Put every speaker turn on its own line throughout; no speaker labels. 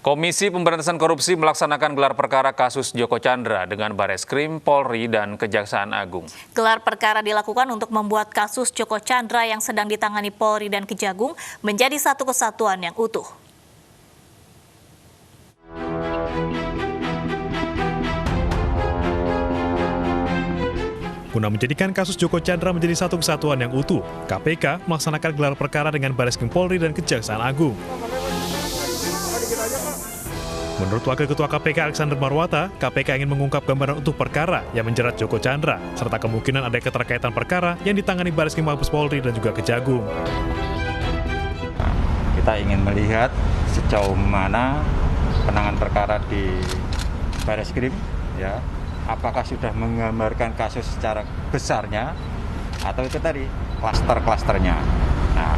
Komisi Pemberantasan Korupsi melaksanakan gelar perkara kasus Joko Chandra dengan Bareskrim, Polri, dan Kejaksaan Agung.
Gelar perkara dilakukan untuk membuat kasus Joko Chandra yang sedang ditangani Polri dan Kejagung menjadi satu kesatuan yang utuh.
Guna menjadikan kasus Joko Chandra menjadi satu kesatuan yang utuh, KPK melaksanakan gelar perkara dengan Bareskrim Polri dan Kejaksaan Agung. Menurut Wakil Ketua KPK Alexander Marwata, KPK ingin mengungkap gambaran utuh perkara yang menjerat Joko Chandra, serta kemungkinan ada keterkaitan perkara yang ditangani Bareskrim Mabes Polri dan juga Kejagung.
Kita ingin melihat sejauh mana penanganan perkara di Bareskrim, ya, apakah sudah menggambarkan kasus secara besarnya, atau itu tadi klaster-klasternya. Nah,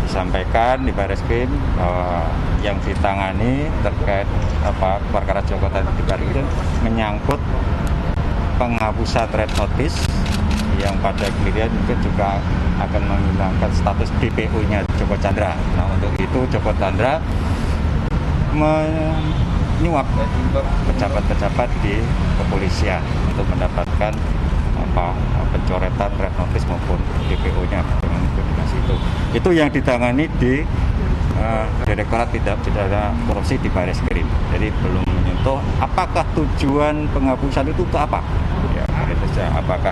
disampaikan di Bareskrim bahwa yang ditangani terkait perkara Joko Chandra itu menyangkut penghapusan red notice yang pada kemudian mungkin juga akan menghilangkan status DPO-nya Joko Chandra. Nah, untuk itu Joko Chandra menyuap pejabat-pejabat di kepolisian untuk mendapatkan pencoretan red notice maupun DPO-nya dengan koordinasi itu. Itu yang ditangani di Direktorat Tindak Pidana Korupsi di Bareskrim. Jadi belum menyentuh apakah tujuan penghapusan itu untuk apa? Ya, itu saja. Apakah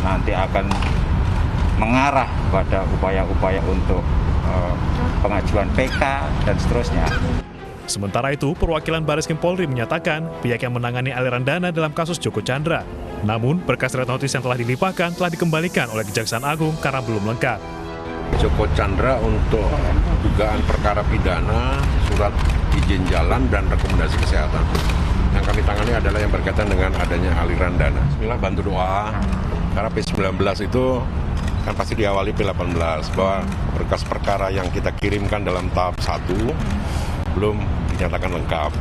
nanti akan mengarah pada upaya-upaya untuk pengajuan PK dan seterusnya.
Sementara itu, perwakilan Bareskrim Polri menyatakan pihak yang menangani aliran dana dalam kasus Joko Chandra. Namun, berkas red notice yang telah dilimpahkan telah dikembalikan oleh Kejaksaan Agung karena belum lengkap.
Joko Chandra untuk dugaan perkara pidana, surat izin jalan, dan rekomendasi kesehatan. Yang kami tangani adalah yang berkaitan dengan adanya aliran dana. Bismillah, bantu doa, karena P19 itu kan pasti diawali P18, bahwa berkas perkara yang kita kirimkan dalam tahap 1 belum dinyatakan lengkap.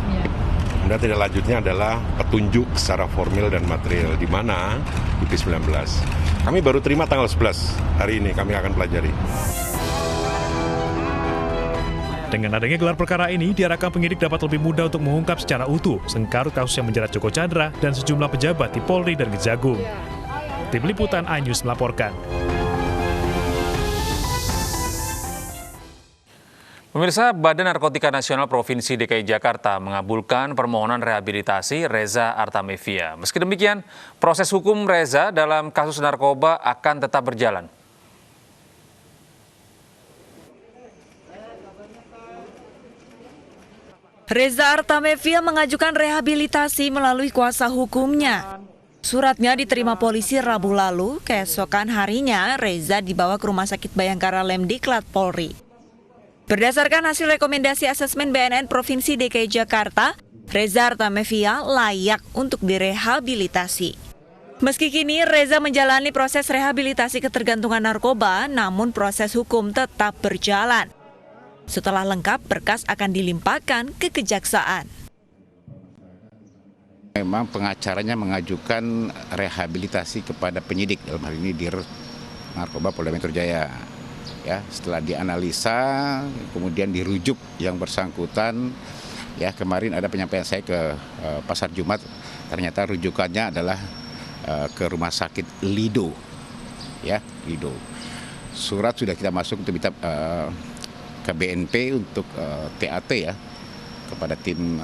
Kemudian tidak lanjutnya adalah petunjuk secara formil dan material, di mana di P19. Kami baru terima tanggal 11 hari ini, kami akan pelajari.
Dengan adanya gelar perkara ini, diharapkan penyidik dapat lebih mudah untuk mengungkap secara utuh sengkarut kasus yang menjerat Joko Chandra dan sejumlah pejabat di Polri dan Kejagung. Tim Liputan iNews melaporkan.
Pemirsa, Badan Narkotika Nasional Provinsi DKI Jakarta mengabulkan permohonan rehabilitasi Reza Artamevia. Meski demikian, proses hukum Reza dalam kasus narkoba akan tetap berjalan.
Reza Artamevia mengajukan rehabilitasi melalui kuasa hukumnya. Suratnya diterima polisi Rabu lalu, keesokan harinya Reza dibawa ke Rumah Sakit Bayangkara Lemdiklat Polri. Berdasarkan hasil rekomendasi asesmen BNN Provinsi DKI Jakarta, Reza Artamevia layak untuk direhabilitasi. Meski kini Reza menjalani proses rehabilitasi ketergantungan narkoba, namun proses hukum tetap berjalan. Setelah lengkap, berkas akan dilimpahkan ke Kejaksaan.
Memang pengacaranya mengajukan rehabilitasi kepada penyidik, dalam hal ini Dir Narkoba Polda Metro Jaya. Ya, setelah dianalisa, kemudian dirujuk yang bersangkutan. Ya, kemarin ada penyampaian saya ke Pasar Jumat, ternyata rujukannya adalah ke Rumah Sakit Lido. Ya, Lido. Surat sudah kita masuk untuk minta ke BNP untuk TAT ya, kepada tim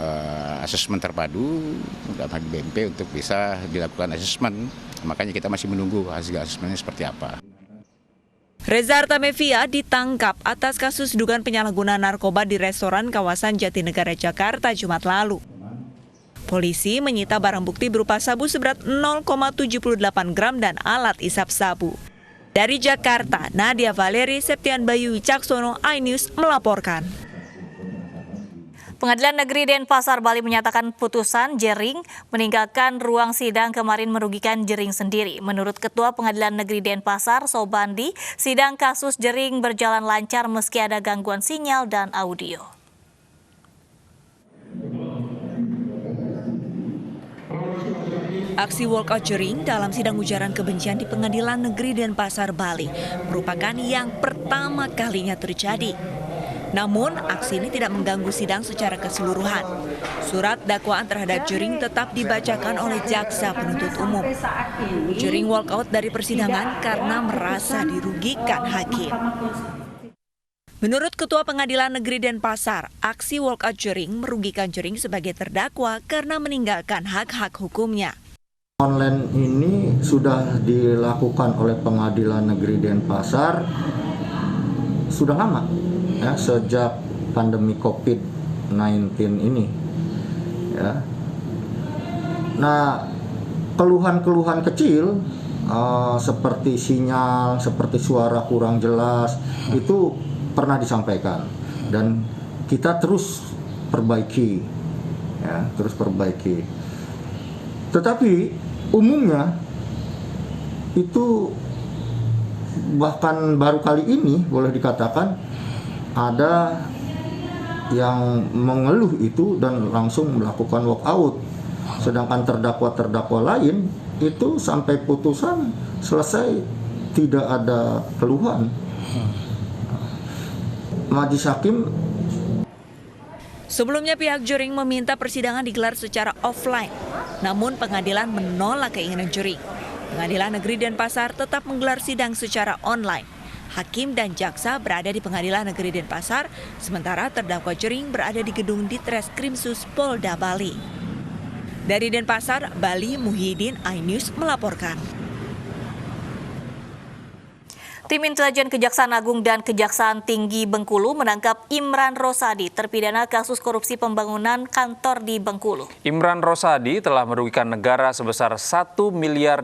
asesmen terpadu dalam BNP untuk bisa dilakukan asesmen. Makanya kita masih menunggu hasil asesmennya seperti apa.
Reza Artamevia ditangkap atas kasus dugaan penyalahgunaan narkoba di restoran kawasan Jatinegara, Jakarta, Jumat lalu. Polisi menyita barang bukti berupa sabu seberat 0,78 gram dan alat isap sabu. Dari Jakarta, Nadia Valeri, Septian Bayu Wicaksono, iNews melaporkan.
Pengadilan Negeri Denpasar, Bali menyatakan putusan Jering meninggalkan ruang sidang kemarin merugikan Jering sendiri. Menurut Ketua Pengadilan Negeri Denpasar, Sobandi, sidang kasus Jering berjalan lancar meski ada gangguan sinyal dan audio.
Aksi walkout Jering dalam sidang ujaran kebencian di Pengadilan Negeri Denpasar, Bali merupakan yang pertama kalinya terjadi. Namun, aksi ini tidak mengganggu sidang secara keseluruhan. Surat dakwaan terhadap Jering tetap dibacakan oleh jaksa penuntut umum. Jering walkout dari persidangan karena merasa dirugikan hakim. Menurut Ketua Pengadilan Negeri Denpasar, aksi walkout Jering merugikan Jering sebagai terdakwa karena meninggalkan hak-hak hukumnya.
Online ini sudah dilakukan oleh Pengadilan Negeri Denpasar sudah lama, ya, sejak pandemi COVID-19 ini. Ya. Nah, keluhan-keluhan kecil seperti sinyal, seperti suara kurang jelas itu pernah disampaikan dan kita terus perbaiki, ya, terus perbaiki. Tetapi umumnya itu bahkan baru kali ini boleh dikatakan ada yang mengeluh itu dan langsung melakukan walkout. Sedangkan terdakwa-terdakwa lain itu sampai putusan selesai tidak ada keluhan. Majelis Hakim.
Sebelumnya pihak Jering meminta persidangan digelar secara offline. Namun pengadilan menolak keinginan Jering. Pengadilan Negeri Denpasar tetap menggelar sidang secara online. Hakim dan jaksa berada di Pengadilan Negeri Denpasar, sementara terdakwa Jering berada di gedung Ditreskrimsus Polda Bali. Dari Denpasar, Bali, Muhyiddin, iNews melaporkan.
Tim Intelijen Kejaksaan Agung dan Kejaksaan Tinggi Bengkulu menangkap Imran Rosadi, terpidana kasus korupsi pembangunan kantor di Bengkulu.
Imran Rosadi telah merugikan negara sebesar 1,8 miliar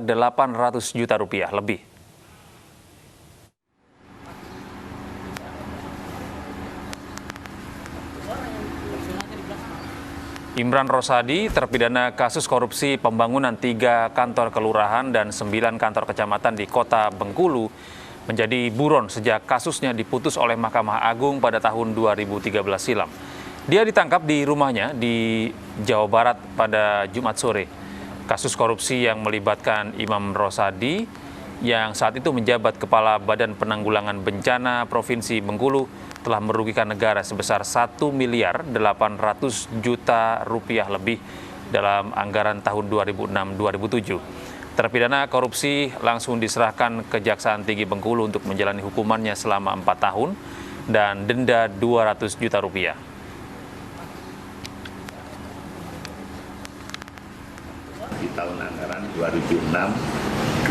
rupiah lebih. Imran Rosadi terpidana kasus korupsi pembangunan 3 kantor kelurahan dan 9 kantor kecamatan di kota Bengkulu menjadi buron sejak kasusnya diputus oleh Mahkamah Agung pada tahun 2013 silam. Dia ditangkap di rumahnya di Jawa Barat pada Jumat sore. Kasus korupsi yang melibatkan Imam Rosadi yang saat itu menjabat Kepala Badan Penanggulangan Bencana Provinsi Bengkulu telah merugikan negara sebesar 1,8 miliar rupiah lebih dalam anggaran tahun 2006-2007. Terpidana korupsi langsung diserahkan Kejaksaan Tinggi Bengkulu untuk menjalani hukumannya selama 4 tahun dan denda 200 juta rupiah.
Di tahun anggaran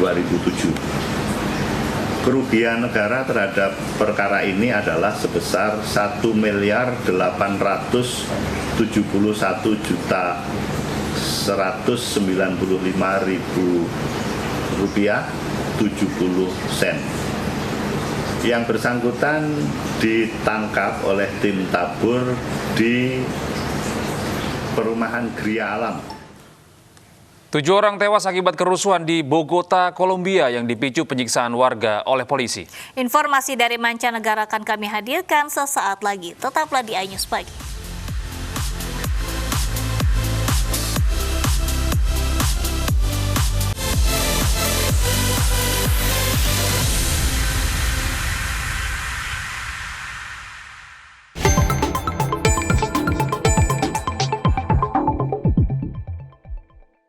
2006-2007. Kerugian negara terhadap perkara ini adalah sebesar 1.871.195.000 rupiah 70 sen. Yang bersangkutan ditangkap oleh tim tabur di perumahan Gria Alam.
7 orang tewas akibat kerusuhan di Bogota, Kolombia yang dipicu penyiksaan warga oleh polisi.
Informasi dari mancanegara akan kami hadirkan sesaat lagi. Tetaplah di iNews Pagi.